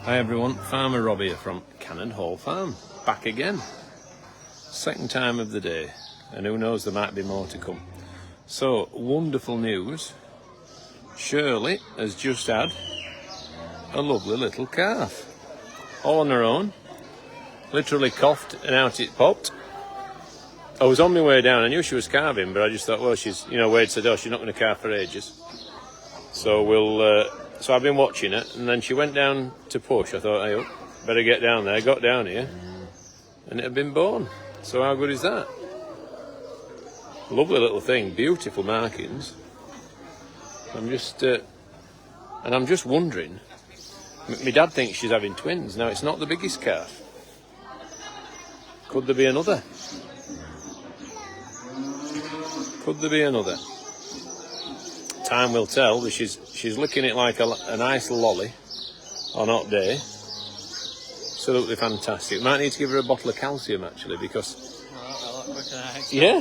Hi everyone, Farmer Rob here from Cannon Hall Farm, back again. Second time of the day, and who knows, there might be more to come. So, wonderful news. Shirley has just had a lovely little calf, all on her own. Literally coughed and out it popped. I was on my way down, I knew she was calving, but I just thought, well, she's, Wade said, oh, she's not going to calve for ages. So so I've been watching it, and then she went down to push. I thought, hey, better get down there. I got down here, and it had been born. So how good is that? Lovely little thing, beautiful markings. I'm just wondering. My dad thinks she's having twins. Now, it's not the biggest calf. Could there be another? Could there be another? Time will tell, but she's licking it like a nice lolly on a hot day. Absolutely fantastic. Might need to give her a bottle of calcium actually, because yeah,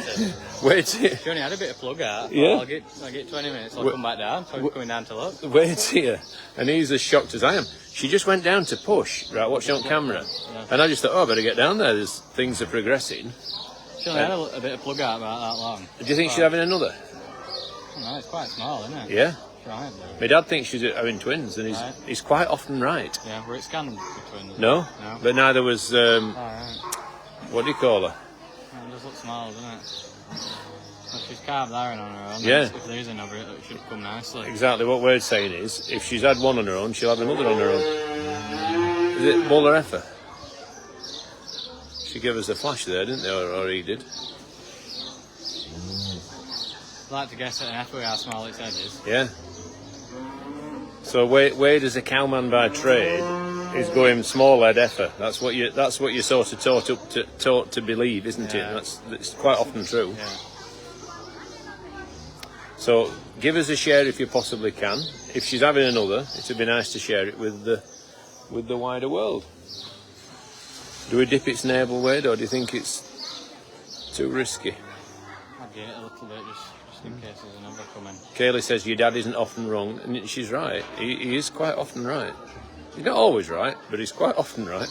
wait. She only had a bit of plug out. Yeah, I'll get 20 minutes. I'll come back down. So I'm coming down to look. Wait here, and he's as shocked as I am. She just went down to push, right, watching on camera, and I just thought, oh, I better get down there. Things are progressing. She only had a bit of plug out about that long. Do you think she's having another? No, it's quite small, isn't it? Yeah. Right. My dad thinks she's having twins, and he's quite often right. Yeah, were it scanned for twins? No, but neither was, right. what do you call her? It does look small, doesn't it? Well, she's carved iron on her own. Yeah. If there is another, it should come nicely. Exactly what Wade's saying is, if she's had one on her own, she'll have another on her own. Is it bull or heifer? She gave us a flash there, didn't they? Or he did. I'd like to guess at an heifer how small its head is. Yeah. So Wade as a cowman by trade is going small head heifer. That's what you're sort of taught to believe, isn't it? That's quite often true. Yeah. So give us a share if you possibly can. If she's having another, it would be nice to share it with the wider world. Do we dip its navel, Wade, or do you think it's too risky? I'd get it a little bit just in case there's another coming. Kaylee says your dad isn't often wrong, and she's right. He is quite often right. He's not always right, but he's quite often right.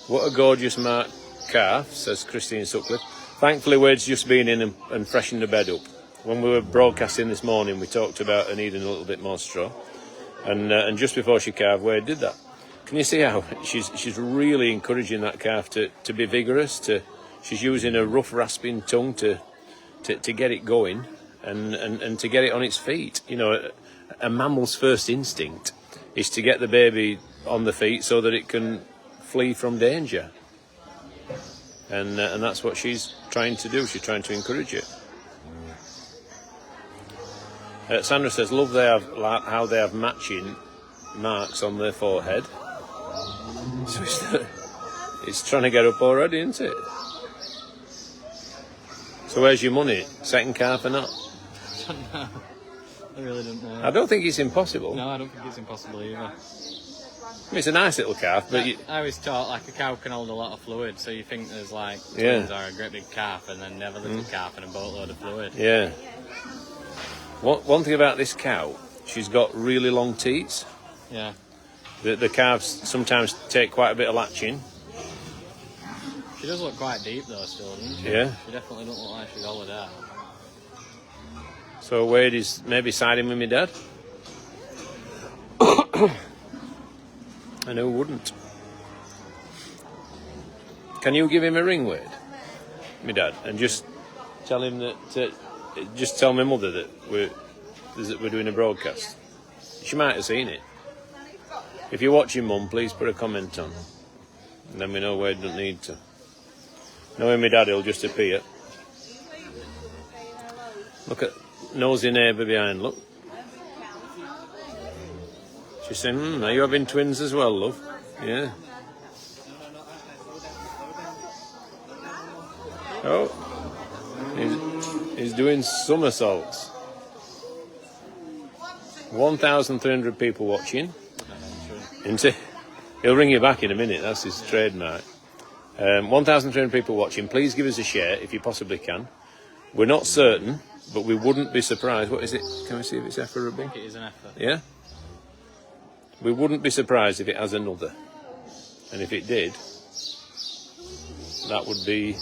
What a gorgeous marked calf, says Christine Sutcliffe. Thankfully, Wade's just been in and freshened the bed up. When we were broadcasting this morning, we talked about her needing a little bit more straw, and just before she calved, Wade did that. Can you see how she's really encouraging that calf to be vigorous? She's using a rough, rasping tongue to get it going and to get it on its feet. A mammal's first instinct is to get the baby on the feet so that it can flee from danger. And that's what she's trying to do. She's trying to encourage it. Sandra says, love how they have matching marks on their forehead. So it's trying to get up already, isn't it? So where's your money? Second calf or not? I don't know. I really don't know. I don't think it's impossible. No, I don't think it's impossible either. I mean, it's a nice little calf, but I always thought like a cow can hold a lot of fluid, so you think there's like twins are a great big calf, and then they have a little calf and a boatload of fluid. Yeah. One thing about this cow, she's got really long teats. Yeah. The calves sometimes take quite a bit of latching. She does look quite deep though still, doesn't she? Yeah. She definitely doesn't look like she's hollowed out. So Wade is maybe siding with my dad. And who wouldn't? Can you give him a ring, Wade? My dad, and just tell him that. Just tell my mother that we're doing a broadcast. She might have seen it. If you're watching, Mum, please put a comment on. And then we know Wade doesn't need to. Knowing my dad, he'll just appear. Look at nosy neighbour behind, look. She's saying, are you having twins as well, love? Yeah. Oh. He's doing somersaults. 1,300 people watching. He'll ring you back in a minute, that's his trademark. 1,300 people watching. Please give us a share if you possibly can. We're not certain, but we wouldn't be surprised. What is it? Can we see if it's efferable? I think it is an effort. Yeah? We wouldn't be surprised if it has another. And if it did, that would be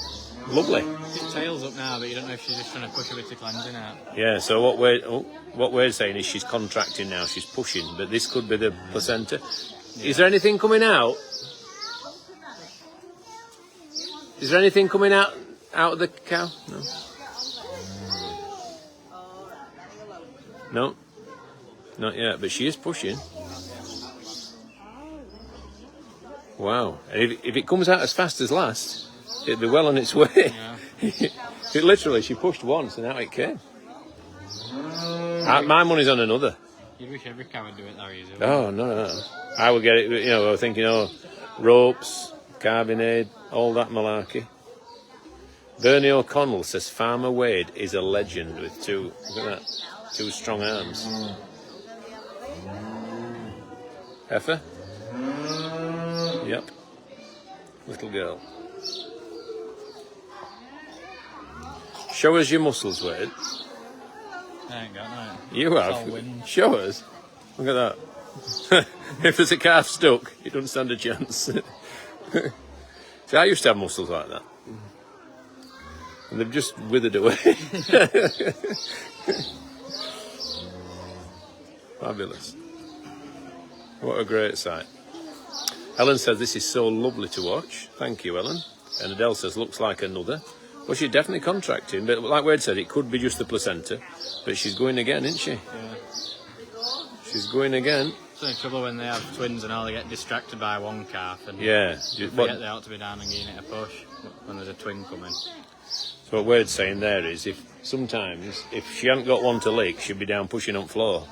lovely. His tail's up now, but you don't know if she's just trying to push a bit of cleansing out. Yeah, so what we're saying is she's contracting now, she's pushing, but this could be the placenta. Yeah. Is there anything coming out? Is there anything coming out of the cow? No. No, not yet, but she is pushing. Wow. And if it comes out as fast as last, it'll be well on its way. Yeah. She pushed once and out it came. My money's on another. You'd wish every cow would do it that easy. Oh, no. I would get it, I was thinking, ropes, carbonade, all that malarkey. Bernie O'Connell says Farmer Wade is a legend with two strong arms. Heifer? Yep. Little girl. Show us your muscles, Wade. I ain't got no. You have? Show us. Look at that. If there's a calf stuck, you don't stand a chance. See, I used to have muscles like that. And they've just withered away. Fabulous. What a great sight. Ellen says this is so lovely to watch. Thank you, Ellen. And Adele says looks like another. Well, she's definitely contracting, but like Wade said, it could be just the placenta. But she's going again, isn't she? Yeah. She's going again. It's only trouble when they have twins and all, they get distracted by one calf and forget they ought to be down and giving it a push when there's a twin coming. So what Wade's saying there is, if she hadn't got one to lick, she'd be down pushing on floor.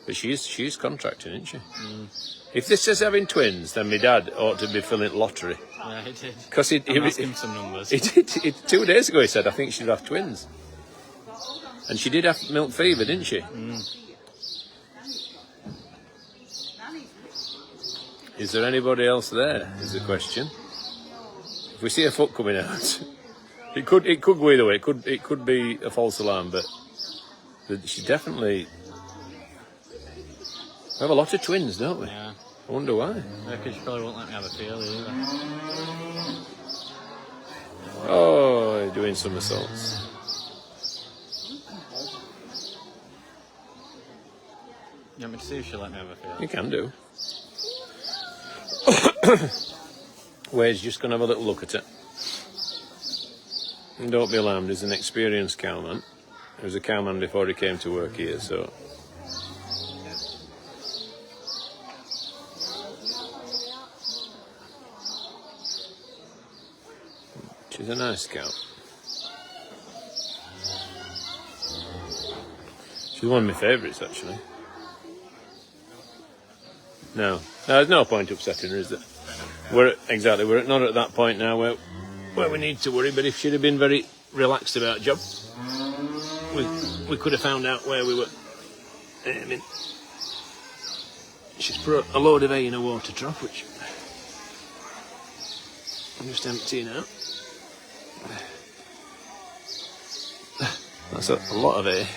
But she's contracting, isn't she? Mm. If this is having twins, then my dad ought to be filling lottery. Yeah, he did. Because he asked him some numbers. He did. 2 days ago he said, I think she'd have twins. And she did have milk fever, didn't she? Mm. Is there anybody else there, is the question. If we see a foot coming out, it could go either way. It could be a false alarm, but she definitely... We have a lot of twins, don't we? Yeah. I wonder why. Yeah, because she probably won't let me have a feel either. Oh, doing somersaults. You want me to see if she'll let me have a feel? You can do. Wade's just going to have a little look at it. And don't be alarmed, he's an experienced cowman. He was a cowman before he came to work here, so... She's a nice cow. She's one of my favourites, actually. No, there's no point upsetting her, is there? We're not at that point now where we need to worry. But if she'd have been very relaxed about the job, we could have found out where we were aiming. She's put a load of hay in a water trough, which I'm just emptying out. That's a lot of hay.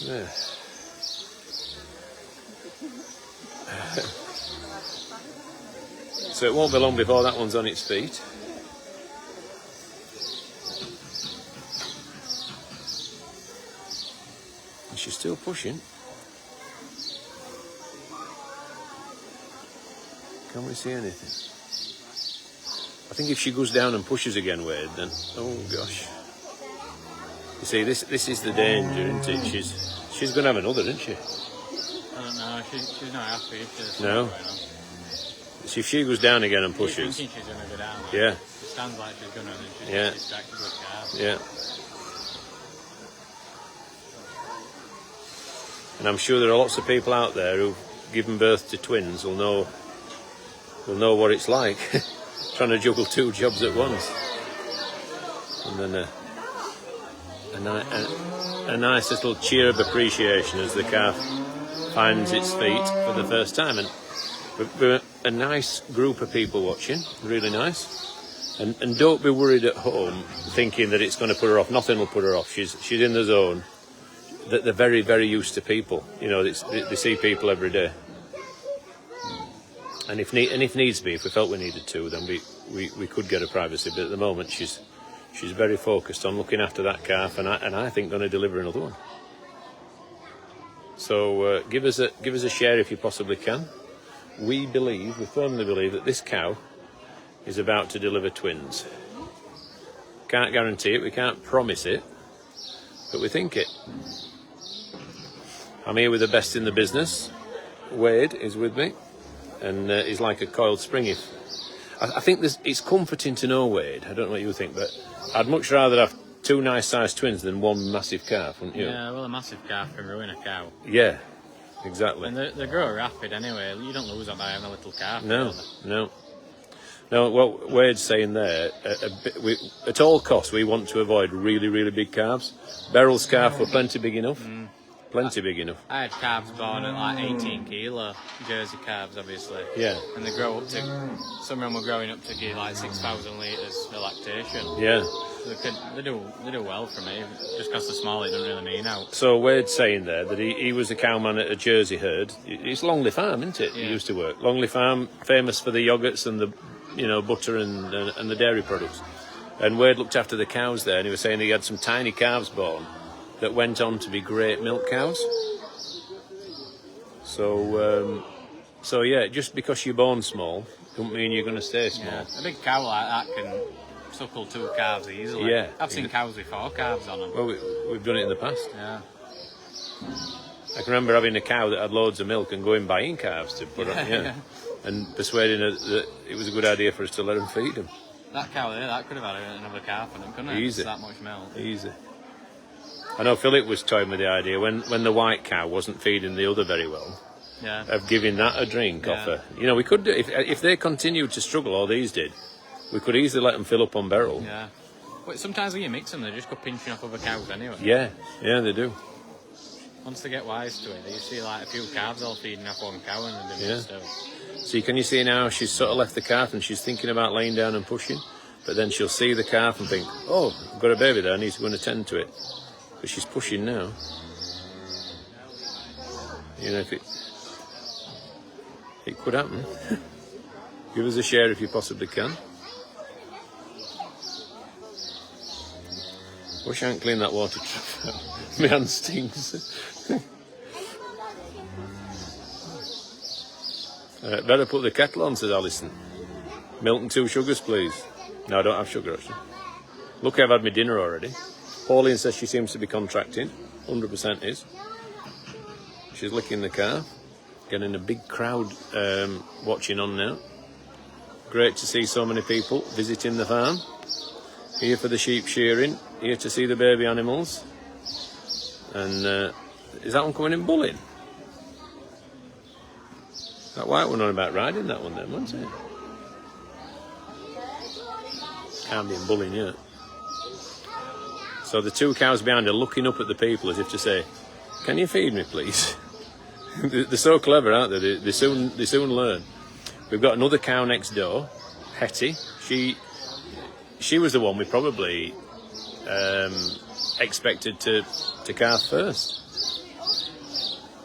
Yeah. So it won't be long before that one's on its feet. And she's still pushing. Can we see anything? I think if she goes down and pushes again, Wade, then... Oh, gosh. You see, this is the danger, isn't it? She's going to have another, isn't she? I don't know. She's not happy. No. See, if she goes down again and pushes... You're thinking she's going to go down. Like, yeah. It sounds like she's going to, and she's distracted with the calf. Yeah. And I'm sure there are lots of people out there who've given birth to twins will know what it's like trying to juggle 2 jobs at once. And then a nice little cheer of appreciation as the calf finds its feet for the first time. And we're a nice group of people watching, really nice. And don't be worried at home thinking that it's going to put her off. Nothing will put her off. She's in the zone. That they're very, very used to people. You know, they see people every day. And if needs be, if we felt we needed to, then we could get her privacy. But at the moment, she's very focused on looking after that calf, and I think going to deliver another one. So give us a share if you possibly can. We firmly believe that this cow is about to deliver twins. Can't guarantee it, we can't promise it, but we think it. I'm here with the best in the business. Wade is with me, and he's like a coiled spring. I think it's comforting to know Wade. I don't know what you think, but I'd much rather have two nice-sized twins than one massive calf, wouldn't you? Yeah, well, a massive calf can ruin a cow. Yeah, exactly. And they grow rapid anyway. You don't lose that by having a little calf. No. No, what Wade's saying there, at all costs, we want to avoid really, really big calves. Beryl's calf were plenty big enough. Plenty big enough. I had calves born at like 18 kilo, Jersey calves, obviously. Yeah. And they grow up to, some of them were growing up to give like 6,000 litres of lactation. Yeah. So they do well for me. Just because they're small, it doesn't really mean out. So Wade's saying there that he was a cowman at a Jersey herd. It's Longley Farm, isn't it? Yeah. He used to work. Longley Farm, famous for the yogurts and the butter and the dairy products. And Wade looked after the cows there, and he was saying he had some tiny calves born that went on to be great milk cows. So yeah, just because you're born small, don't mean you're going to stay small. Yeah. A big cow like that can suckle two calves easily. Yeah. I've seen cows with 4 calves on them. Well, we've done it in the past. Yeah. I can remember having a cow that had loads of milk and going buying calves to put on, Yeah. and persuading her that it was a good idea for us to let them feed them. That cow there, that could have had another calf on them, couldn't it? Easy. It's that much milk. Easy. I know Philip was toying with the idea when the white cow wasn't feeding the other very well, Yeah. of giving that a drink off Yeah. her. You know, we could do, if they continued to struggle, or these did, we could easily let them fill up on Beryl. Yeah. But sometimes when you mix them, they just go pinching off other cows anyway. Yeah, they do. Once they get wise to it, you see like a few calves all feeding off one cow and they're doing Yeah. stuff. See, can you see now she's sort of left the calf and she's thinking about laying down and pushing, but then she'll see the calf and think, oh, I've got a baby there, I need to go and attend to it. But she's pushing now. You know, if it could happen. Give us a share if you possibly can. Wish I hadn't cleaned that water trap out. My hand stings. Better put the kettle on, says Alison. Milk and 2 sugars, please. No, I don't have sugar, actually. Look, I've had my dinner already. Pauline says she seems to be contracting. 100% is. She's licking the calf. Getting a big crowd watching on now. Great to see so many people visiting the farm. Here for the sheep shearing. Here to see the baby animals. And is that one coming in bulling? That white one on about riding that one then, wasn't it? Can't be in bulling yet. So the 2 cows behind are looking up at the people as if to say, can you feed me please? They're so clever, aren't they? They soon learn. We've got another cow next door, Hetty. She was the one we probably expected to calf first.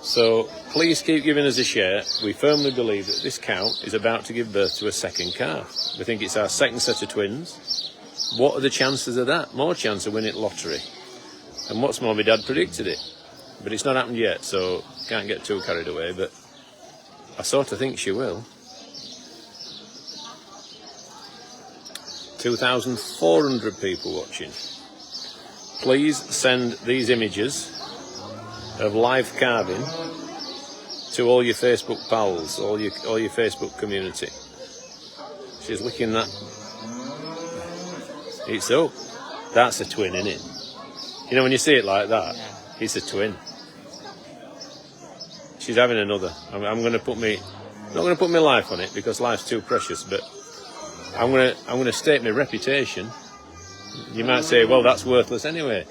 So please keep giving us a share. We firmly believe that this cow is about to give birth to a second calf. We think it's our second set of twins. What are the chances of that? More chance of winning lottery. And what's more, my dad predicted it. But it's not happened yet, so can't get too carried away. But I sort of think she will. 2,400 people watching. Please send these images of live calving to all your Facebook pals, all your Facebook community. She's licking that. It's up. That's a twin, isn't it? You know, when you see it like that, it's a twin. She's having another. I'm going to put not going to put my life on it because life's too precious, but I'm going to stake my reputation. You might say, well, that's worthless anyway.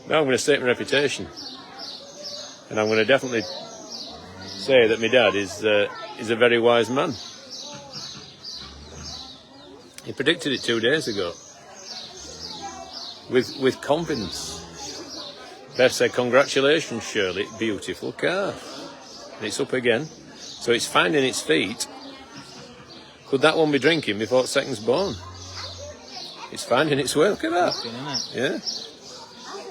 No, I'm going to stake my reputation, and I'm going to definitely say that my dad is a very wise man. He predicted it 2 days ago. With confidence. Bev said, congratulations, Shirley, beautiful calf. And it's up again. So it's finding its feet. Could that one be drinking before its second's born? It's finding its way. Look at that. Yeah.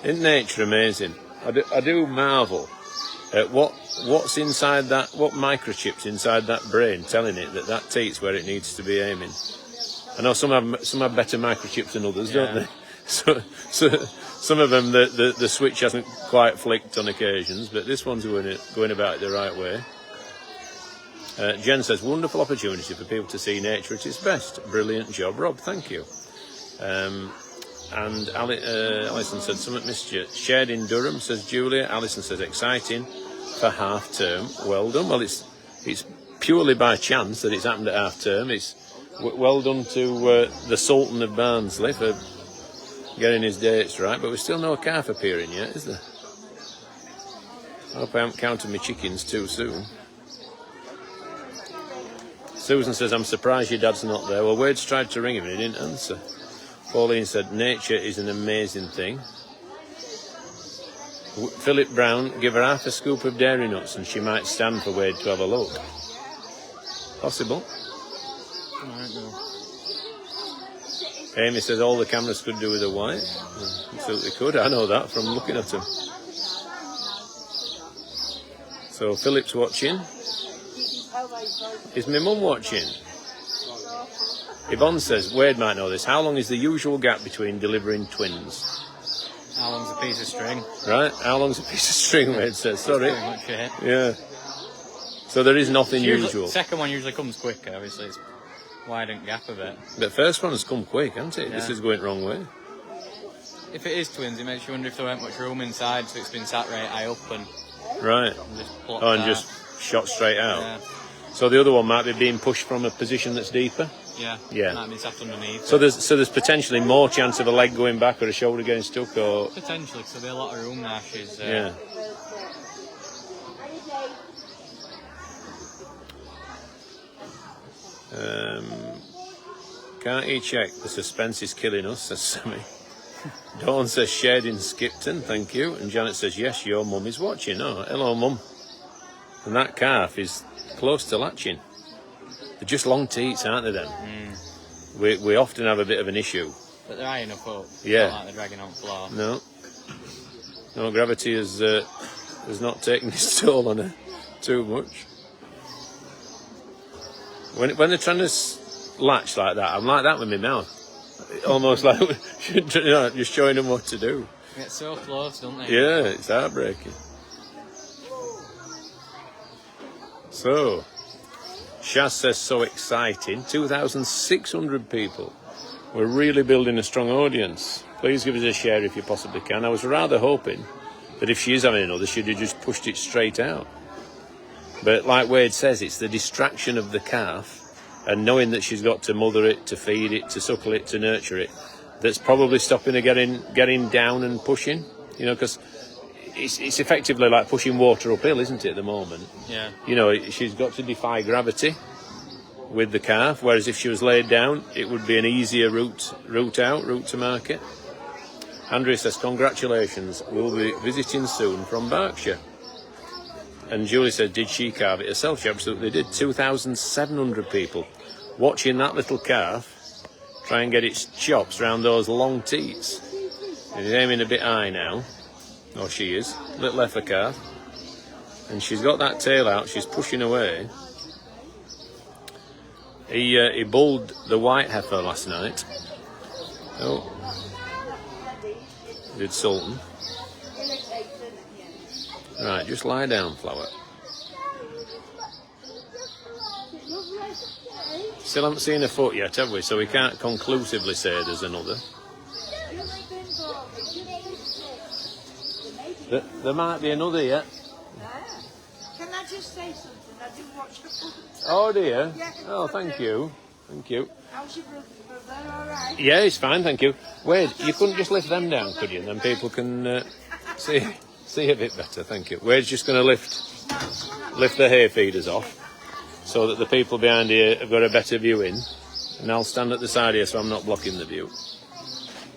Isn't nature amazing? I do marvel at what's inside that, what microchips inside that brain telling it that teat's where it needs to be aiming. I know some have better microchips than others, don't they? So some of them the switch hasn't quite flicked on occasions, but this one's going about it the right way. Jen says, wonderful opportunity for people to see nature at its best. Brilliant job, Rob, thank you. And Alison said, something missed you. Shared in Durham, says Julia. Alison says, exciting for half term. Well done. Well, it's purely by chance that it's happened at half term. It's well done to the Sultan of Barnsley for getting his dates right, but there's still no calf appearing yet, is there? I hope I haven't counted my chickens too soon. Susan says, I'm surprised your dad's not there. Well, Wade's tried to ring him and he didn't answer. Pauline said, nature is an amazing thing. Philip Brown, give her half a scoop of dairy nuts and she might stand for Wade to have a look. Possible. Amy says, all the cameras could do with a white. Absolutely could. I know that from looking at them. So Philip's watching. Is my mum watching? Yvonne says, Wade might know this. How long is the usual gap between delivering twins? How long's a piece of string? Right, how long's a piece of string, Wade says. Sorry. Pretty much it. Yeah. So there is nothing usual. Second one usually comes quicker, obviously. It's widened gap a bit. The first one has come quick, hasn't it? Yeah. This is going the wrong way. If it is twins, it makes you wonder if there weren't much room inside, so it's been sat right high up and... Right. And just shot straight out. Yeah. So the other one might be being pushed from a position that's deeper? Yeah. Yeah. Might be sat underneath. So there's potentially more chance of a leg going back or a shoulder getting stuck, or... Potentially, because there'll be a lot of room there. She's... Yeah. Can't you check? The suspense is killing us, says Sammy. Dawn says, shared in Skipton, thank you. And Janet says, yes, your mum is watching. Oh, hello, mum. And that calf is close to latching. They're just long teats, aren't they, then? Mm. We often have a bit of an issue. But they're high enough up. Yeah. Not like they're dragging on the floor. No, gravity has not taken its toll on her too much. When they're trying to latch like that, I'm like that with my mouth. Almost like just showing them what to do. They get so close, don't they? Yeah, it's heartbreaking. So, Shaz says, so exciting. 2,600 people. We're really building a strong audience. Please give us a share if you possibly can. I was rather hoping that if she is having another, she'd have just pushed it straight out. But like Wade says, it's the distraction of the calf and knowing that she's got to mother it, to feed it, to suckle it, to nurture it, that's probably stopping her getting down and pushing. You know, because it's effectively like pushing water uphill, isn't it, at the moment? Yeah. You know, she's got to defy gravity with the calf, whereas if she was laid down, it would be an easier route to market. Andrea says, congratulations, we'll be visiting soon from Berkshire. And Julie said, did she carve it herself? She absolutely did. 2,700 people watching that little calf try and get its chops round those long teats. She's aiming a bit high now. Oh, she is. Little heifer calf. And she's got that tail out. She's pushing away. He bulled the white heifer last night. Oh. Did Sultan. Right, just lie down, Flower. Still haven't seen a foot yet, have we? So we can't conclusively say there's another. There might be another yet. Can I just say something? I didn't watch the foot. Oh dear. Yeah, oh, thank you. Thank you. How's your brother? All right? Yeah, he's fine, thank you. Wade, you couldn't just lift them down, could you? And then people can see a bit better, thank you. Wade's just going to lift the hay feeders off so that the people behind here have got a better view in. And I'll stand at the side here so I'm not blocking the view.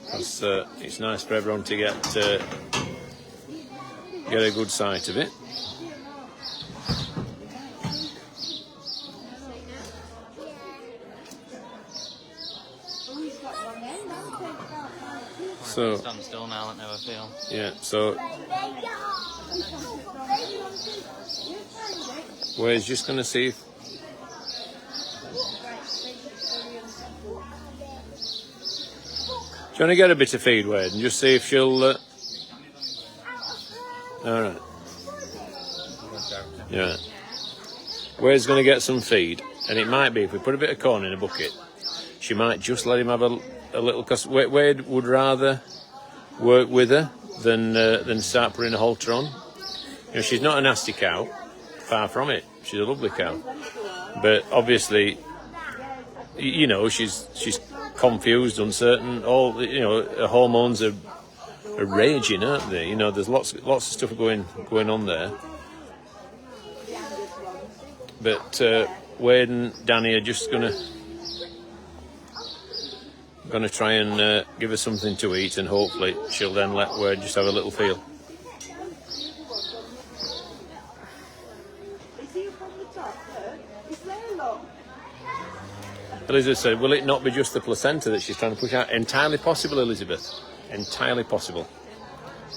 Because it's nice for everyone to get a good sight of it. So stand still now, let never feel. Yeah, so we're just going to see if do you want to get a bit of feed, Wade, and just see if she'll alright. Yeah. Wade's going to get some feed, and it might be if we put a bit of corn in a bucket, she might just let him have a little, because Wade would rather work with her than start putting a halter on. You know, she's not a nasty cow, far from it. She's a lovely cow, but obviously, you know, she's confused, uncertain. All, you know, her hormones are raging, aren't they? You know, there's lots of stuff going on there. But Wade and Danny are just gonna try and give her something to eat, and hopefully she'll then let Wade just have a little feel. Elizabeth said, will it not be just the placenta that she's trying to push out? Entirely possible, Elizabeth. Entirely possible.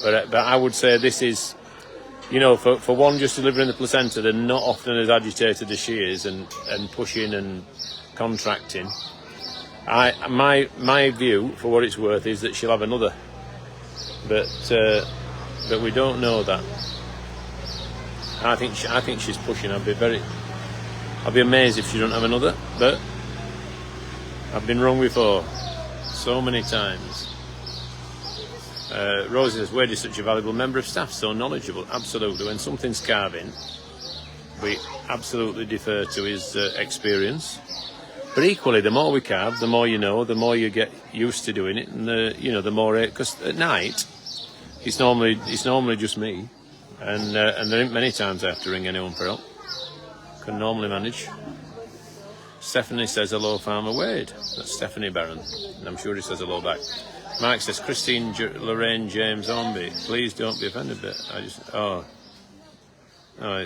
But I would say this is, you know, for one just delivering the placenta, they're not often as agitated as she is and pushing and contracting. My view, for what it's worth, is that she'll have another, but we don't know that. I think she's pushing. I'll be amazed if she don't have another. But I've been wrong before, so many times. Rosie says, Wade is such a valuable member of staff, so knowledgeable. Absolutely. When something's calving, we absolutely defer to his experience. But equally, the more we calve, the more you know, the more you get used to doing it, and the more, because at night it's normally just me, and there ain't many times I have to ring anyone for help. Can normally manage. Stephanie says hello, Farmer Wade. That's Stephanie Barron, and I'm sure he says hello back. Mike says Christine Lorraine James Omby. Please don't be offended, but I just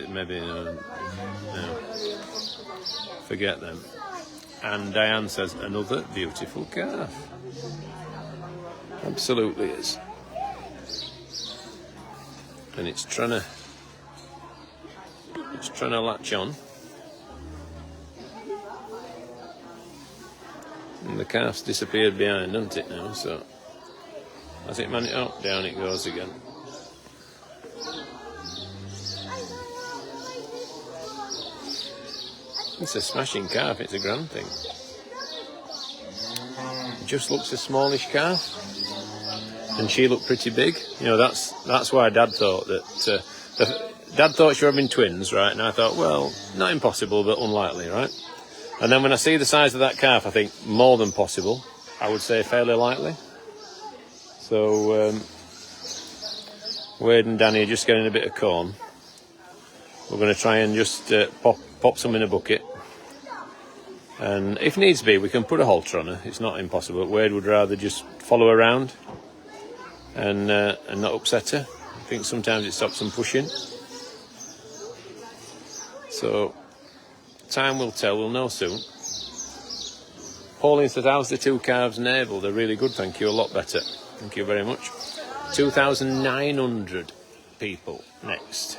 maybe no. Forget them. And Diane says, another beautiful calf. Absolutely is. And it's trying to latch on. And the calf's disappeared behind, hasn't it now? So, has it managed? Oh, down it goes again. It's a smashing calf, it's a grand thing. It just looks a smallish calf. And she looked pretty big. You know, that's why Dad thought that... Dad thought she were having twins, right? And I thought, well, not impossible, but unlikely, right? And then when I see the size of that calf, I think more than possible. I would say fairly likely. So, Wade and Danny are just getting a bit of corn. We're going to try and just pop some in a bucket, and if needs be we can put a halter on her. It's not impossible, but Wade would rather just follow around and not upset her. I think sometimes it stops them pushing. So time will tell, we'll know soon. Pauline says, how's the two calves navel? They're really good, thank you, a lot better. Thank you very much. 2,900 people next.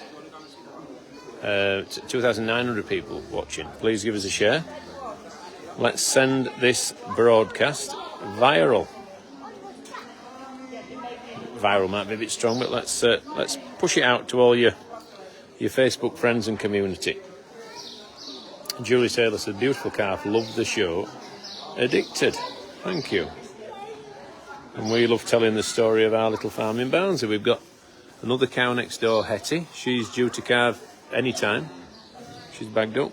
2,900 people watching. Please give us a share. Let's send this broadcast viral. Viral might be a bit strong, but let's push it out to all your Facebook friends and community. Julie Taylor said, beautiful calf, love the show. Addicted. Thank you. And we love telling the story of our little farm in Barnsley. We've got another cow next door, Hetty. She's due to calve anytime. She's bagged up.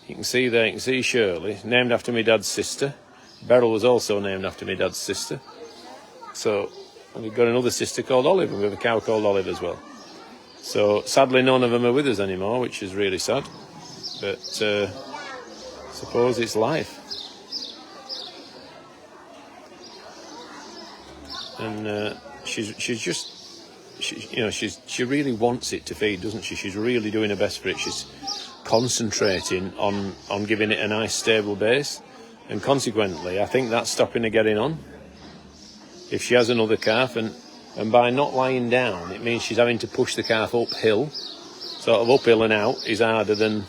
You can see there, you can see Shirley, named after my dad's sister. Beryl was also named after my dad's sister. So we've got another sister called Olive, and we have a cow called Olive as well. So sadly none of them are with us anymore, which is really sad. But Suppose it's life. And she really wants it to feed, doesn't she? She's really doing her best for it. She's concentrating on giving it a nice stable base, and consequently I think that's stopping her getting on. If she has another calf, and by not lying down, it means she's having to push the calf uphill. Sort of uphill and out is harder than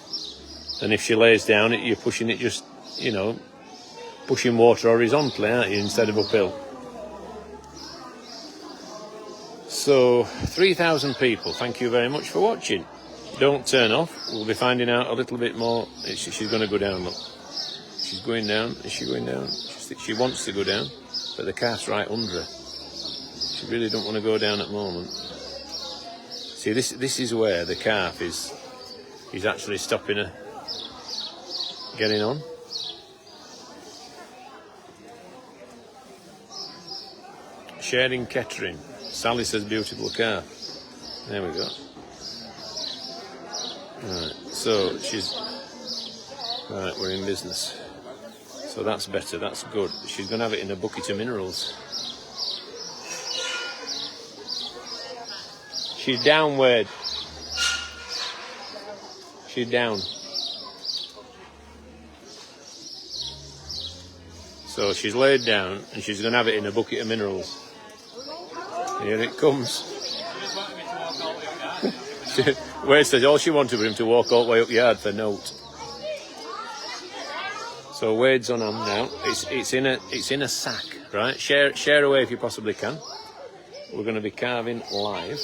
if she lays down. You're pushing it just, pushing water horizontally, aren't you, instead of uphill. So, 3,000 people, thank you very much for watching. Don't turn off, we'll be finding out a little bit more. She's going to go down, look. She's going down, is she going down? She wants to go down, but the calf's right under her. She really don't want to go down at the moment. See, this is where the calf is actually stopping her getting on. Sharing Kettering. Sally says beautiful calf. There we go. Right, so right, we're in business. So that's better, that's good. She's going to have it in a bucket of minerals. She's down, Wade. She's down. So she's laid down and she's going to have it in a bucket of minerals. Here it comes. Wade says all she wanted was him to walk all the way up yard for note. So Wade's on hand now. It's in a sack, right? Share away if you possibly can. We're going to be carving live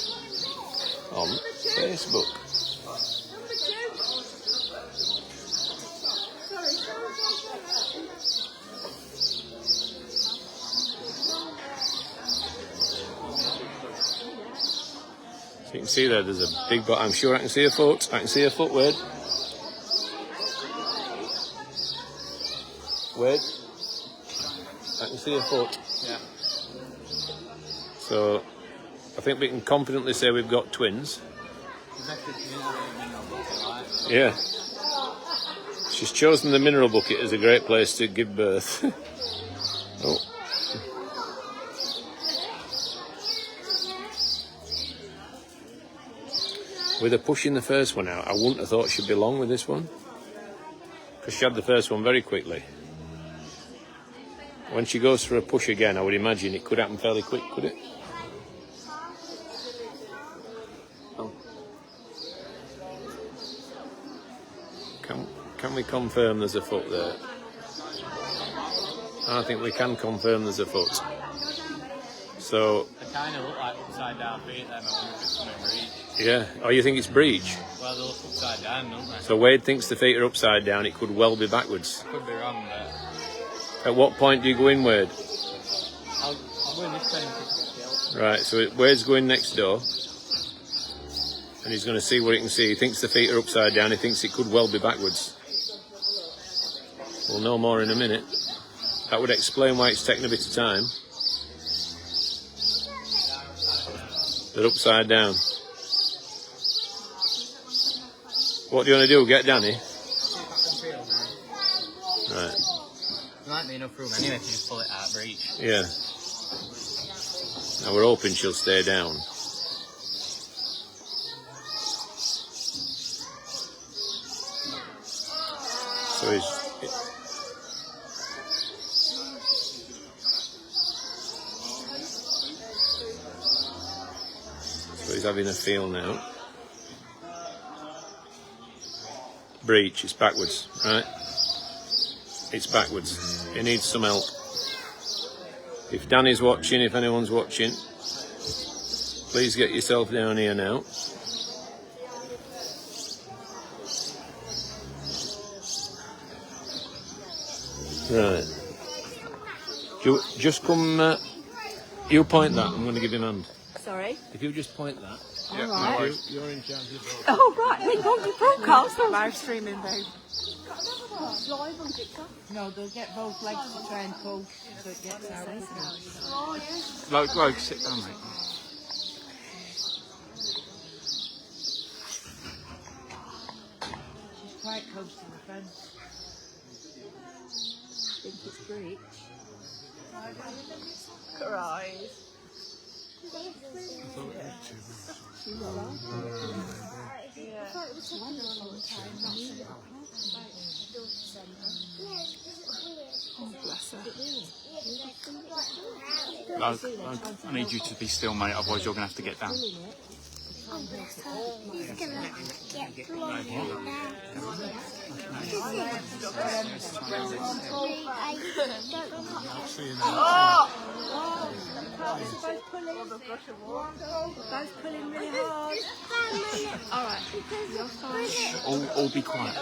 on Facebook. You can see there's a big butt. I'm sure I can see a foot. I can see a foot, Wade. Wade. I can see a foot. Yeah. So, I think we can confidently say we've got twins. Yeah. She's chosen the mineral bucket as a great place to give birth. Oh. With her pushing the first one out, I wouldn't have thought she'd be long with this one, because she had the first one very quickly. When she goes for a push again, I would imagine it could happen fairly quick, could it? Oh. Can we confirm there's a foot there? I think we can confirm there's a foot. So. They kind of look like upside down feet then, I wonder if it's going to breach. Yeah. Oh, you think it's breach? Well, they look upside down, don't they? So Wade thinks the feet are upside down. It could well be backwards. Could be wrong, but... At what point do you go in, Wade? I'll go in this way and pick up. Right, so Wade's going next door. And he's going to see what he can see. He thinks the feet are upside down. He thinks it could well be backwards. We'll know more in a minute. That would explain why it's taken a bit of time. They're upside down. What do you want to do? Get Danny? Right. There might be enough room anyway to just pull it out breach. Yeah. Now we're hoping she'll stay down. So he's having a feel now. Breach, it's backwards, right? It's backwards. He needs some help. If Danny's watching, if anyone's watching, please get yourself down here now. Right. Just come, you point that, I'm going to give him a hand. Sorry? If you just point that. Yeah, all right. You're in charge of it. Oh, right. We want your broadcast. Live streaming, babe. Live on TikTok? No, they'll get both legs to try and pull so it gets out. Oh, yeah. Like, sit down, mate. She's quite close to the fence. think it's breech. Look at her eyes. I need you to be still, mate, otherwise you're going to have to get down. He's gonna get blown Both pulling really hard. Alright, you're fine. All be quiet.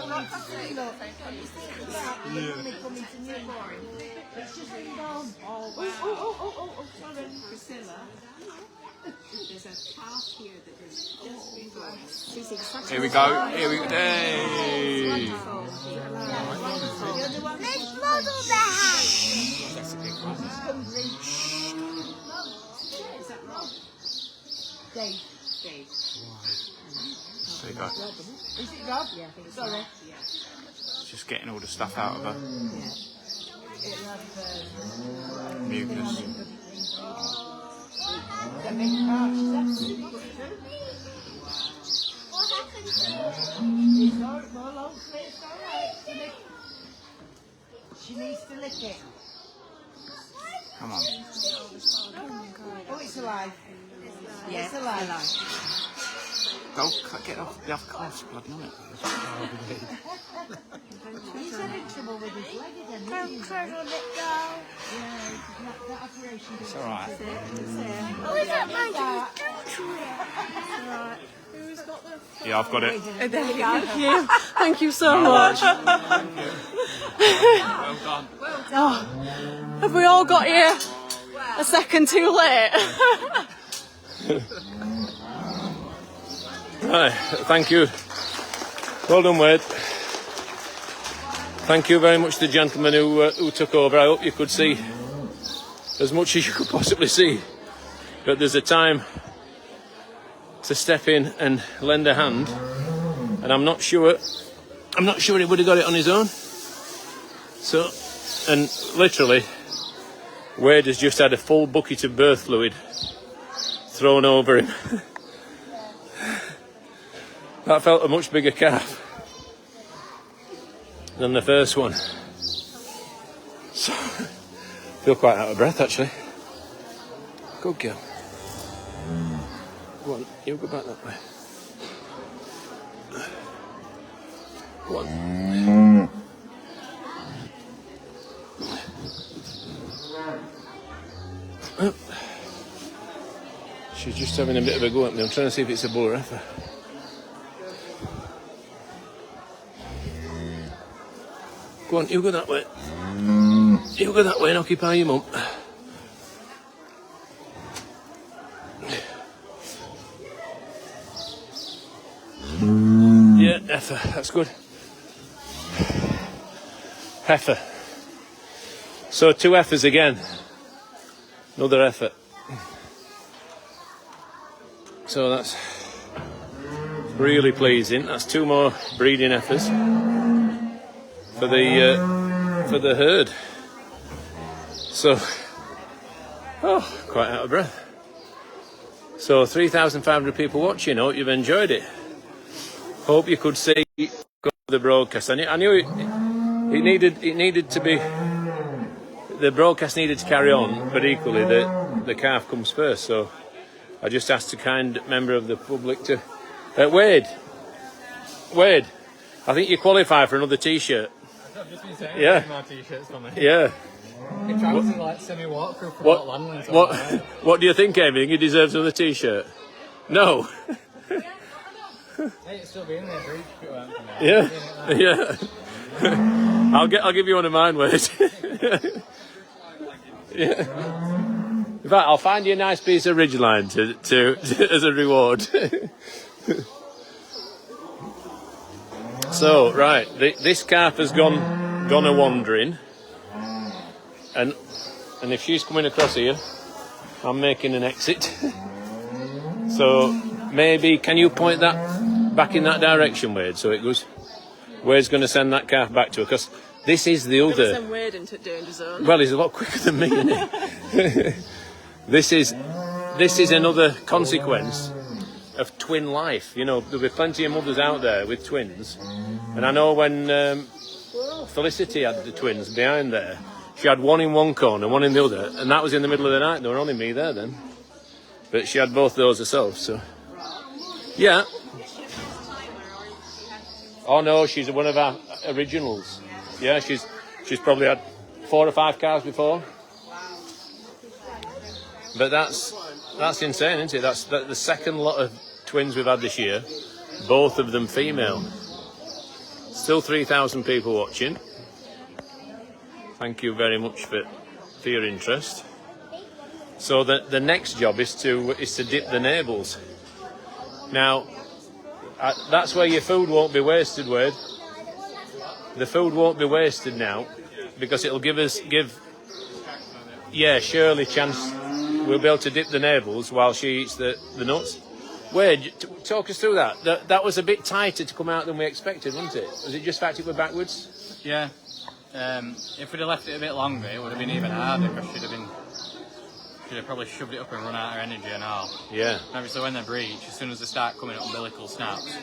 It's just been gone. Oh, wow. Sorry, Priscilla. There's a calf here that has just been born. Here we go. Hey. Let's model the house. That's a big one. Is that Rob? Dave. There you go. Is it Rob? Yeah, I think it's Sorry. Just getting all the stuff out of her. It'll have Mucus. that big pouch. What happened to It's alright. She needs to lick it. Come on. Oh, it's alive. Yeah, it's alive. Go, get off the other calf's bloody on it. He's having trouble with his leg again. Don't cuddle it down. Yeah, that operation. It's alright. Oh, is that mine? Who's got the... Yeah, I've got it. There you go. Thank you so much. Well done. Oh, have we all got here a second too late? Right, thank you. Well done, Wade. Thank you very much to the gentleman who took over. I hope you could see as much as you could possibly see. But there's a time to step in and lend a hand. And I'm not sure he would have got it on his own. So, and literally, Wade has just had a full bucket of birth fluid thrown over him. That felt a much bigger calf than the first one. So, I feel quite out of breath actually. Good girl. Go on, you go back that way. Go on. Oh. She's just having a bit of a go at me. I'm trying to see if it's a bull or heifer. Go on, you go that way. You go that way and occupy your mum. Yeah, heifer, that's good. Heifer. So 2 heifers again. Another heifer. So that's really pleasing. That's 2 more breeding heifers for the herd. So, quite out of breath. So 3,500 people watching. Hope you've enjoyed it. Hope you could see the broadcast. I knew it needed to be. The broadcast needed to carry on, but equally the calf comes first. So I just asked a kind member of the public to Wade, I think you qualify for another T-shirt. I've just been saying Yeah. my T-shirts for me. Yeah. It travels in like semi-waterproof for Port Landlands. What do you think, Amy? Think he deserves another T-shirt? No. Hey, it's still being there, breach. Yeah. Yeah. I'll give you one of mine, Wade. Yeah. In fact, I'll find you a nice piece of ridgeline to as a reward. So right, this calf has gone a wandering, and if she's coming across here, I'm making an exit. So maybe can you point that back in that direction, Wade? So it goes. Wade's going to send that calf back to her because This is the other. Some weird into danger zone. Well, he's a lot quicker than me, isn't he? This is another consequence of twin life. You know, there'll be plenty of mothers out there with twins, and I know when Felicity had the twins behind there, she had one in one corner, one in the other, and that was in the middle of the night. There were only me there then, but she had both those herself. So, yeah. Oh no, she's one of our originals. Yeah, she's probably had 4 or 5 calves before. But that's insane, isn't it? That's the second lot of twins we've had this year, both of them female. Still 3,000 people watching. Thank you very much for your interest. So the next job is to dip the nabbles. Now, that's where your food won't be wasted, Wade. The food won't be wasted now, because it'll give Shirley chance. We'll be able to dip the nabbles while she eats the nuts. Wade, talk us through that. That was a bit tighter to come out than we expected, wasn't it? Was it just the fact it were backwards? Yeah. If we'd have left it a bit longer, it would have been even harder, because she'd have probably shoved it up and run out of energy and all. Yeah. And obviously when they breach, as soon as they start coming up umbilical snaps,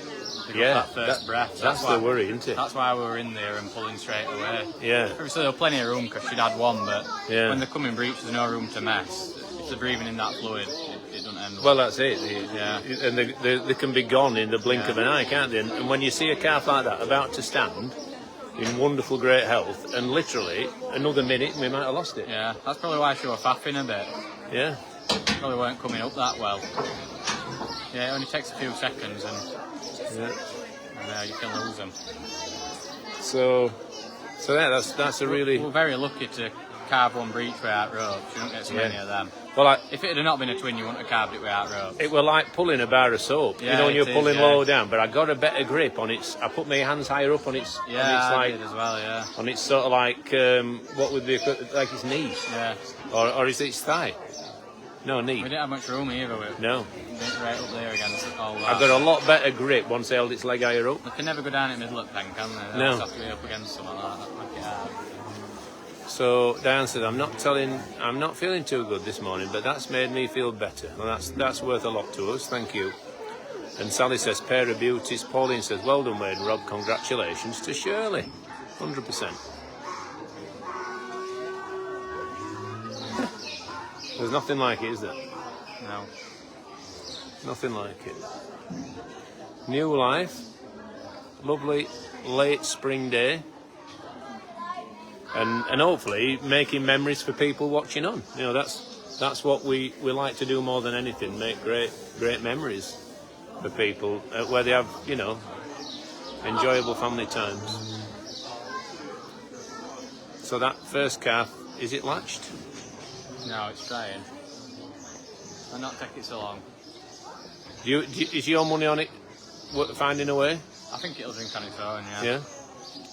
they got Yeah, that first breath. That's the worry, isn't it? That's why we were in there and pulling straight away. Yeah. Obviously there was plenty of room because she'd had one, but Yeah. when they come in breach, there's no room to mess. If they're breathing in that fluid, it doesn't end Well, that's it. Yeah. And they can be gone in the blink of an eye, can't they? And when you see a calf like that about to stand, in wonderful, great health, and literally another minute we might have lost it. Yeah, that's probably why she was faffing a bit. Yeah. Probably weren't coming up that well. Yeah, it only takes a few seconds and you can lose them. So yeah, that's a really. We're very lucky to carve one breech without rope. You don't get so many of them. Well, if it had not been a twin, you wouldn't have carved it without rope. It were like pulling a bar of soap. Yeah, you know, when you're pulling yeah. low down. But I got a better grip on it. I put my hands higher up on its. Yeah, on its, like, I did as well. Yeah. On its sort of like what would be like its knee. Yeah. Or is it its thigh? No, knee. We didn't have much room either. No. Right up there against all that. I got a lot better grip once I held its leg higher up. They can never go down in the middle of the pen, can they? They No. always have to be up against something like that. Make it hard. So Diane said, I'm not feeling too good this morning, but that's made me feel better. Well, that's worth a lot to us. Thank you. And Sally says, pair of beauties. Pauline says, well done, Wade and Rob. Congratulations to Shirley. 100%. There's nothing like it, is there? No. Nothing like it. New life. Lovely late spring day. And hopefully making memories for people watching on. You know, that's what we like to do more than anything. Make great memories for people where they have, you know, enjoyable family times. So that first calf, is it latched? No, it's trying. I'll not take it so long. Is your money on it finding a way? I think it'll drink on its own, yeah. Yeah?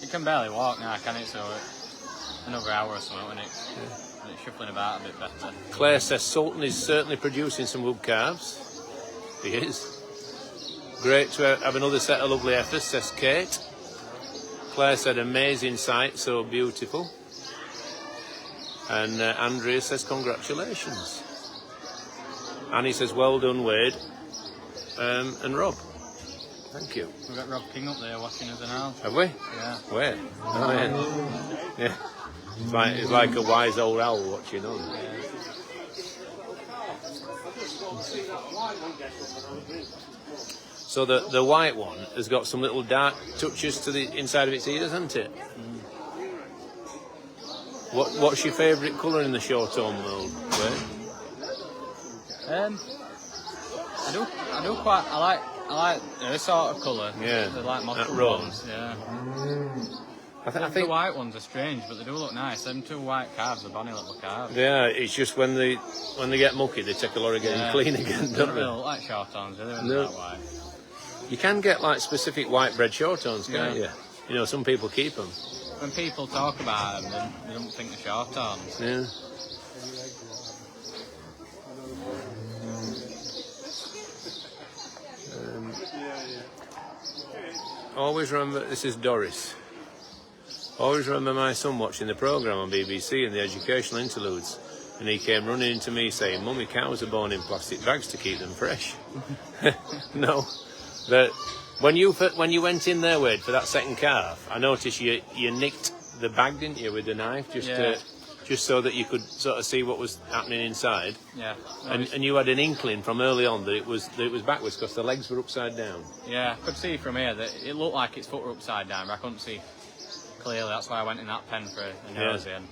It can barely walk now, can it? So another hour or something when it's shuffling about a bit better. Claire says Sultan is certainly producing some wood calves. He is. Great to have another set of lovely heifers, says Kate. Claire said amazing sight, so beautiful. And Andrea says congratulations. Annie says well done, Wade. And Rob. Thank you. We've got Rob King up there watching us now. Have we? Yeah. Where? Oh, yeah. It's like a wise old owl watching on. So the white one has got some little dark touches to the inside of its ears, hasn't it? Mm. What's your favourite colour in the Shorthorn world? I like this sort of colour. Yeah. They like mottled rose. ones. Yeah. I think the white ones are strange, but they do look nice. Them two white calves are bonny little calves. Yeah, it's just when they get mucky, they take a lot of getting clean again, They don't don't they? really look like Shorthorns, do they? No. That white. You can get like specific white bred Shorthorns, can't you? You know, some people keep them. When people talk about them, they don't think they're Shorthorns. Yeah. Always remember, this is Doris. Always remember my son watching the programme on BBC in the educational interludes, and he came running into me saying, "Mummy, cows are born in plastic bags to keep them fresh." No, but when you went in there, Wade, for that second calf, I noticed you nicked the bag, didn't you, with the knife, just so that you could sort of see what was happening inside. Yeah. And you had an inkling from early on that it was backwards because the legs were upside down. Yeah, I could see from here that it looked like its foot were upside down, but I couldn't see clearly. That's why I went in that pen for a nosy. And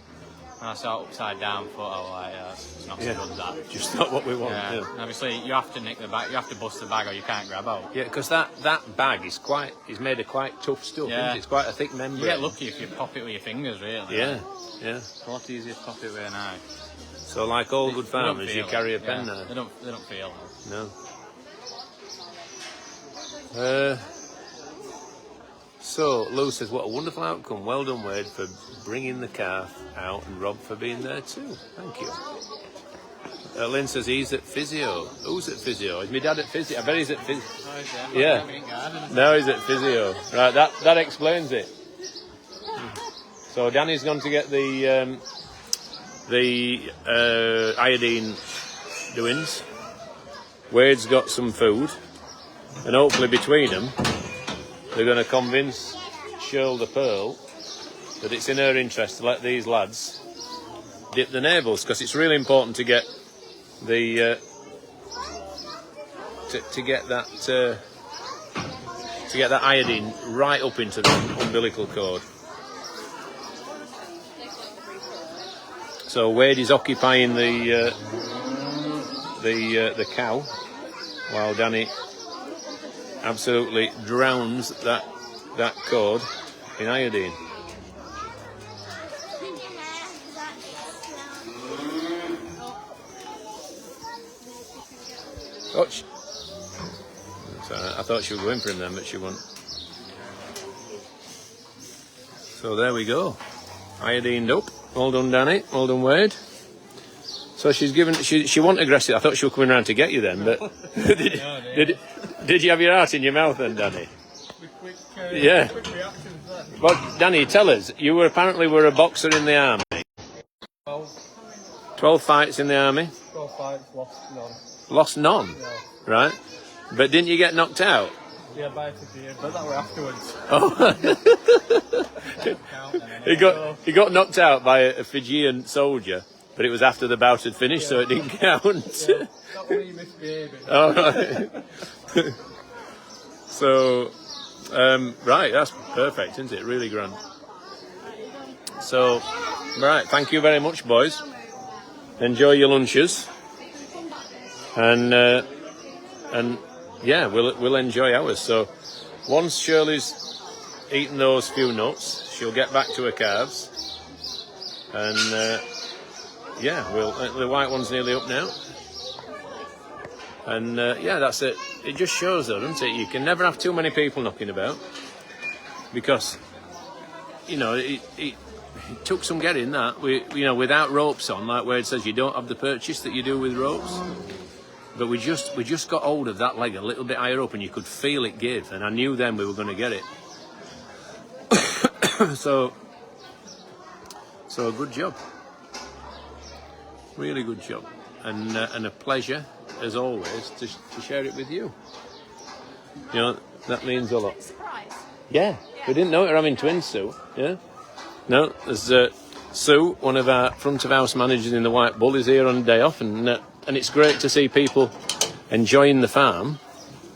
when I saw it upside down foot, I was like, yeah, it's not so good, that. Just not what we want. Yeah. And obviously, you have to nick the bag, you have to bust the bag or you can't grab out. Yeah, because that bag is made of quite tough stuff. Yeah. It's quite a thick membrane. You get lucky if you pop it with your fingers, really. Yeah, yeah. It's a lot easier to pop it with a knife. So, like all good farmers, you carry a pen now. They don't feel it. No. So, Lou says, what a wonderful outcome. Well done, Wade, for bringing the calf out, and Rob for being there too. Thank you. Lynn says he's at physio. Who's at physio? Is my dad at physio? I bet he's at physio. Yeah. No, he's at physio. Right, that explains it. So Danny's gone to get the iodine doings. Wade's got some food, and hopefully between them, they're going to convince Shirley the Pearl that it's in her interest to let these lads dip the navels, because it's really important to get the to get that iodine right up into the umbilical cord. So Wade is occupying the cow while Danny absolutely drowns that cord in iodine. Oh, I thought she was going for him then, but she wasn't. So there we go, iodined up. Well done, Danny. Well done, Wade. So she's given. She wasn't aggressive. I thought she was coming around to get you then, but did you have your heart in your mouth then, Danny? Yeah. Quick reactions then. Well, Danny, tell us. You apparently were a boxer in the army. 12 fights in the army. 12 fights, lost none. Lost none. No. Right. But didn't you get knocked out? Yeah, by a Fijian, but that were afterwards. Oh. He got knocked out by a Fijian soldier, but it was after the bout had finished, so it didn't count. Yeah, not when he misbehaving. Oh, right. So, right, that's perfect, isn't it? Really grand. So, right, thank you very much, boys. Enjoy your lunches, and yeah, we'll enjoy ours. So, once Shirley's eaten those few nuts, she'll get back to her calves, and yeah, the white one's nearly up now, and yeah, that's it. It just shows, though, doesn't it? You can never have too many people knocking about, because you know it took some getting that. Without ropes on, like Wade says, you don't have the purchase that you do with ropes. But we just got hold of that leg a little bit higher up, and you could feel it give, and I knew then we were going to get it. So good job, really good job, and a pleasure as always to share it with you. You know, that means a lot. Surprise. Yeah, we didn't know we were having twins, Sue. Yeah, no, there's Sue, one of our front of house managers in the White Bull, is here on a day off, and it's great to see people enjoying the farm.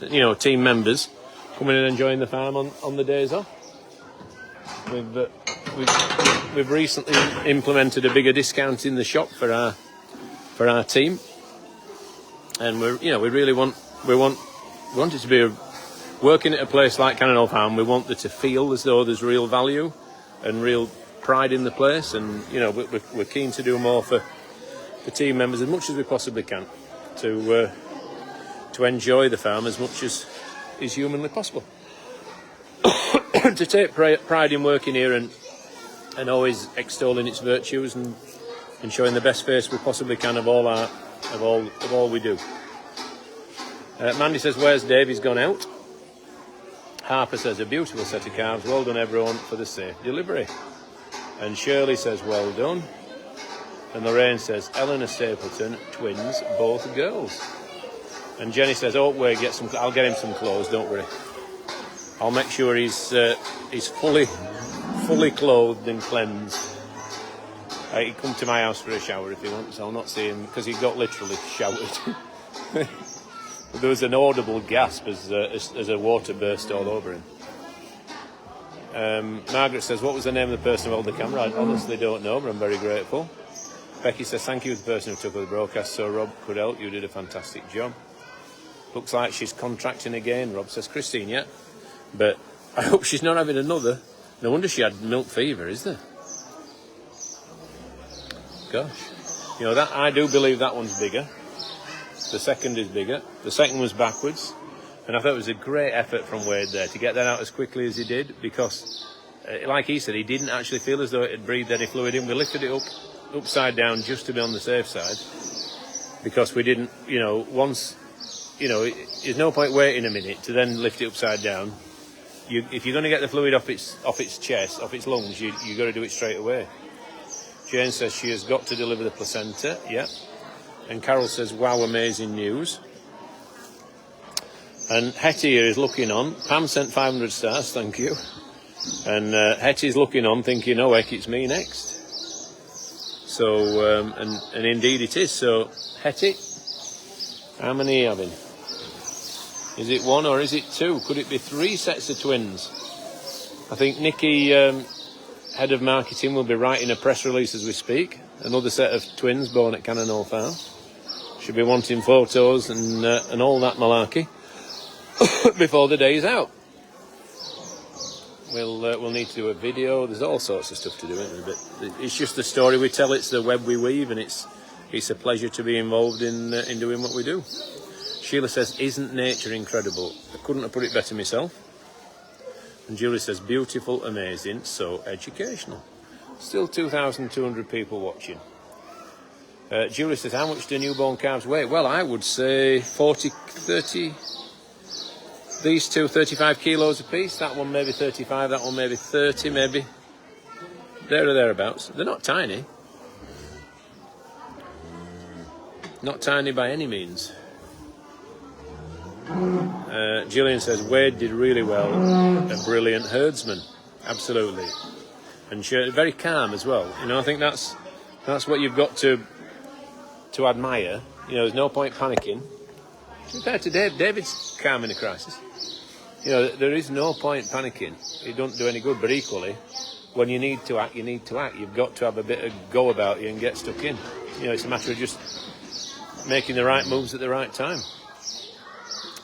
You know, team members coming and enjoying the farm on the days off. We've recently implemented a bigger discount in the shop for our team, and we really want it to be working at a place like Cannon Farm. We want it to feel as though there's real value and real pride in the place, and we're keen to do more for team members as much as we possibly can to enjoy the farm as much as is humanly possible. To take pride in working here and always extolling its virtues and showing the best face we possibly can of all we do. Mandy says, where's Dave? He's gone out. Harper says, a beautiful set of calves. Well done everyone for the safe delivery. And Shirley says, well done. And Lorraine says, Eleanor Stapleton, twins, both girls. And Jenny says, oh, wait, I'll get him some clothes, don't worry. I'll make sure he's fully clothed and cleansed. He come to my house for a shower if he wants. I'll not see him because he got literally showered. There was an audible gasp as a water burst all over him. Margaret says, what was the name of the person who held the camera? I honestly don't know, but I'm very grateful. Becky says, thank you to the person who took over the broadcast so Rob could help. You did a fantastic job. Looks like she's contracting again, Rob says. Christine, yeah. But I hope she's not having another. No wonder she had milk fever, is there? Gosh. You know, that I do believe that one's bigger. The second is bigger. The second was backwards. And I thought it was a great effort from Wade there to get that out as quickly as he did because, like he said, he didn't actually feel as though it had breathed any fluid in. We lifted it upside down just to be on the safe side because we didn't, you know, once, you know, there's no point waiting a minute to then lift it upside down. If you're going to get the fluid off its chest, off its lungs, you got to do it straight away. Jane says she has got to deliver the placenta, yeah. And Carol says, wow, amazing news. And Hetty here is looking on. Pam sent 500 stars, thank you. And Hetty's looking on thinking, oh heck, it's me next. So, and indeed it is. So, Hetty, how many are you having? Is it one or is it two? Could it be 3 sets of twins? I think Nikki, head of marketing, will be writing a press release as we speak. Another set of twins born at Cannonall Farm. She'll be wanting photos and all that malarkey before the day's out. We'll need to do a video. There's all sorts of stuff to do, isn't there? But it's just the story we tell. It's the web we weave, and it's a pleasure to be involved in doing what we do. Sheila says, isn't nature incredible? I couldn't have put it better myself. And Julie says, beautiful, amazing, so educational. Still 2,200 people watching. Julie says, how much do newborn calves weigh? Well, I would say 30, these two, 35 kilos apiece. That one maybe 35, that one maybe 30, maybe. There or thereabouts. They're not tiny. Not tiny by any means. Gillian says, Wade did really well. A brilliant herdsman. Absolutely. And very calm as well. You know, I think that's what you've got to admire. You know, there's no point panicking. Compared to David's calm in a crisis. You know, there is no point panicking. It don't do any good. But equally, when you need to act, you need to act. You've got to have a bit of go about you and get stuck in. You know, it's a matter of just making the right moves at the right time.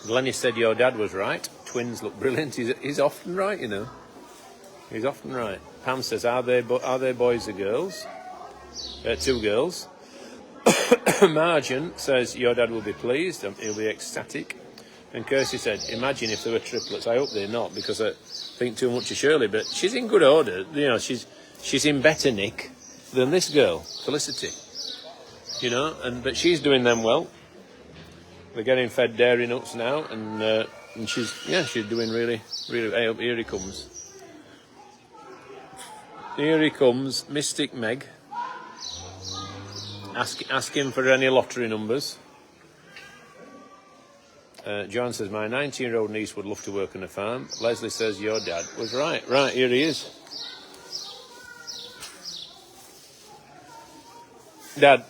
Lenny said your dad was right. Twins look brilliant. He's often right, you know. He's often right. Pam says, are they boys or girls? 2 girls. Margin says your dad will be pleased. He'll be ecstatic. And Kirsty said, imagine if there were triplets. I hope they're not because I think too much of Shirley. But she's in good order. You know, she's in better nick than this girl, Felicity. You know, but she's doing them well. They're getting fed dairy nuts now, and she's doing really, really. Hey, here he comes. Here he comes, Mystic Meg. Ask him for any lottery numbers. John says, my 19-year-old niece would love to work on a farm. Leslie says, your dad was right. Right, here he is. Dad,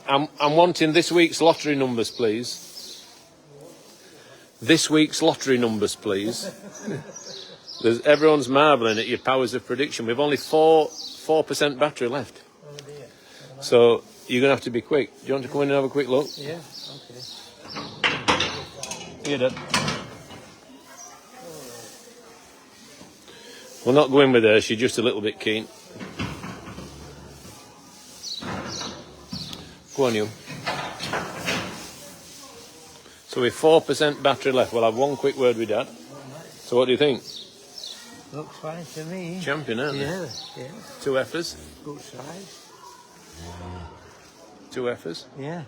I'm wanting this week's lottery numbers, please. This week's lottery numbers, please. Everyone's marvelling at your powers of prediction. We've only 4% battery left. Oh dear. So you're going to have to be quick. Do you want to come in and have a quick look? Yeah, okay. Here, Dad. We'll not go in with her. She's just a little bit keen. Go on, you. So we've 4% battery left. We'll have one quick word with Dad. So what do you think? Looks fine to me. Champion, aren't they? Yeah. 2 effers. Good size. 2 effers. Yeah.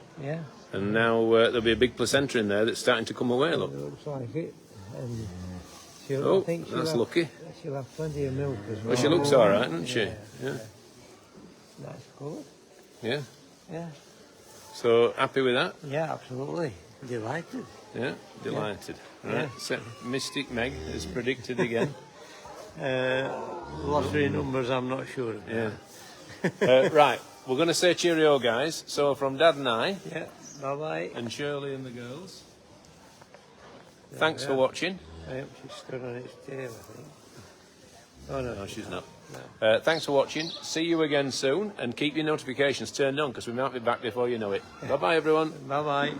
And now there'll be a big placenta in there that's starting to come away, look. It looks like it. And I think that's lucky. She'll have plenty of milk as well. Well, she looks all right, doesn't she? Yeah. That's good. Yeah. Yeah. So, happy with that? Yeah, absolutely. Delighted. Yeah, delighted. Right. Yeah. So, Mystic Meg has predicted again. Lottery numbers, I'm not sure about. Yeah. Right, we're going to say cheerio, guys. So, from Dad and I, Yeah. Bye-bye. and Shirley and the girls, thanks for watching. I hope she stood on its tail, I think. Oh, no. No, she's not. No. Thanks for watching. See you again soon, and keep your notifications turned on because we might be back before you know it. Bye-bye, everyone. Bye-bye.